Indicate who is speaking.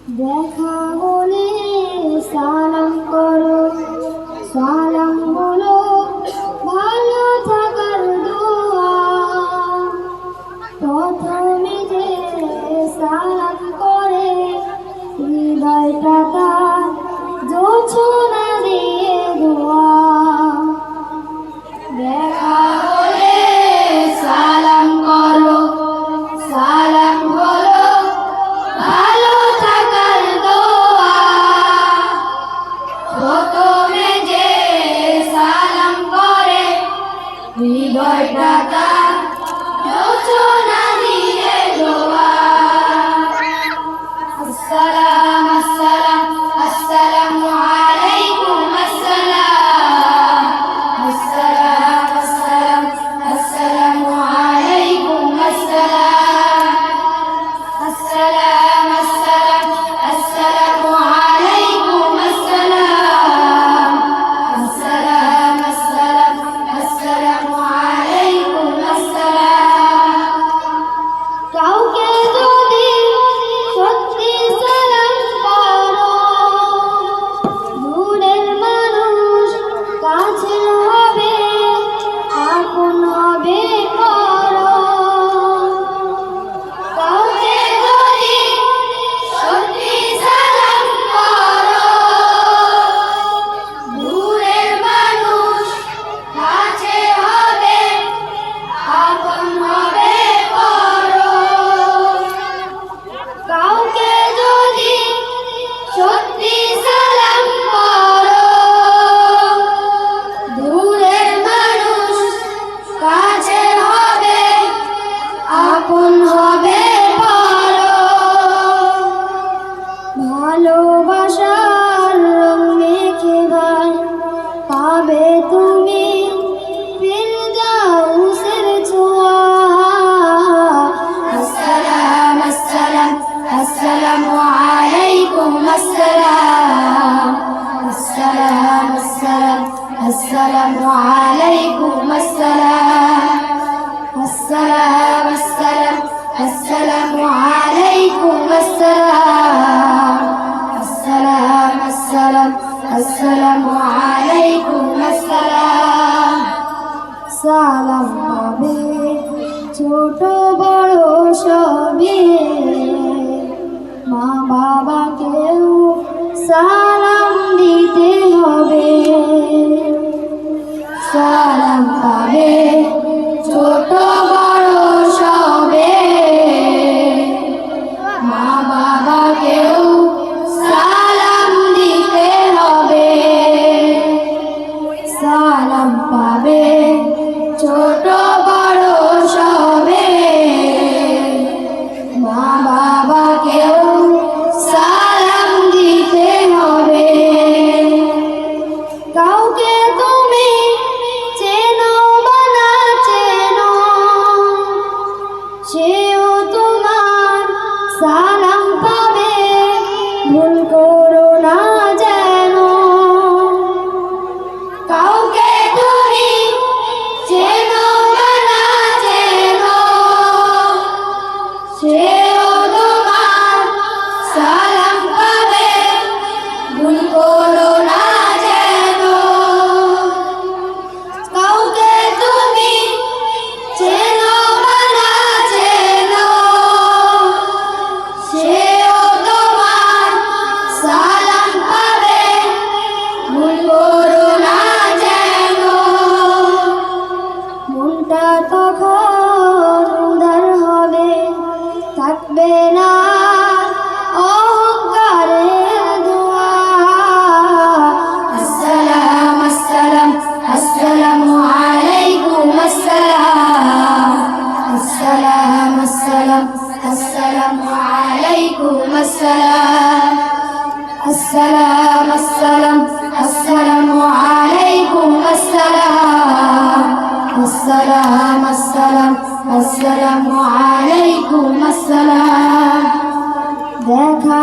Speaker 1: দেখা হলে সালাম করো, সালাম হলো ভালো থাকার দোয়া। প্রথমে যে সালাম করে হৃদয়টা তার জোছনা দিয়ে দোয়া। দেখা হলে সালাম করো, সালাম হলো ভালো থাকার দোয়া। প্রথমে যে সালাম করে হৃদয়টা তার জোছনা দিয়ে দোয়া। আসসালাম আসসালাম আসসালামু আলাইকুম আসসালাম, আসসালাম আসসালাম আসসালামু আলাইকুম আসসালাম, আসসালাম আসসালাম আসসালামু আলাইকুম আসসালাম, আসসালাম আসসালাম আসসালামু আলাইকুম আসসালাম। কাউকে যদি সত্যি সালাম করো, দূরের মানুষ কাছের হবে, আপন হবে করো। কাউকে যদি সত্যি সালাম করো, দূরের মানুষ কাছে হবে, আপন হবে করো। কাউকে যদি সত্যি সালাম করো, দূরের মানুষ কাছে হবে, আপন হবে করো। ভালোবাসার রং মেখে ভাই পাবে তুমি ফিরদাউসের ছোঁয়া। আসসালাম আসসালাম আসসালামু আলাইকুম আসসালাম, আসসালাম আসসালাম আসসালামু আলাইকুম আসসালাম, আসসালাম আসসালাম আসসালামু আলাইকুম আসসালাম, আসসালাম আসসালাম আসসালামু আলাইকুম আসসালাম। সালাম পাবে ছোট বড় সবে, মা বাবাকেও সালাম দিতে হবে। সালাম পাবে ছোট বড় সবে, মা বাবাকেও সালাম দিতে হবে। সালাম পাবে ছোট বড় সবে, মা বাবাকেও সালাম দিতে হবে। কাউকে তুমি চেনো বা না চেনো, সেও তোমার সালাম পাবে, ভুল করো না যেন। কাউকে তুমি চেনো বা না চেনো, সেও তোমার সালাম পাবে, ভুল করো না যেন। কাউকে তুমি চেনো বা না চেনো, সেও তোমার সালাম পাবে, ভুল করো না যেন। মনটা তখন উদার হবে, থাকবে না অহংকারের দোয়া। আসসালাম আসসালাম আসসালামু আলাইকুম আসসালাম, আসসালাম আসসালাম আসসালামু আলাইকুম আসসালাম, আসসালাম আসসালাম আসসালামু আলাইকুম আসসালাম, আসসালাম আসসালাম আসসালামু আলাইকুম আসসালাম। দেখা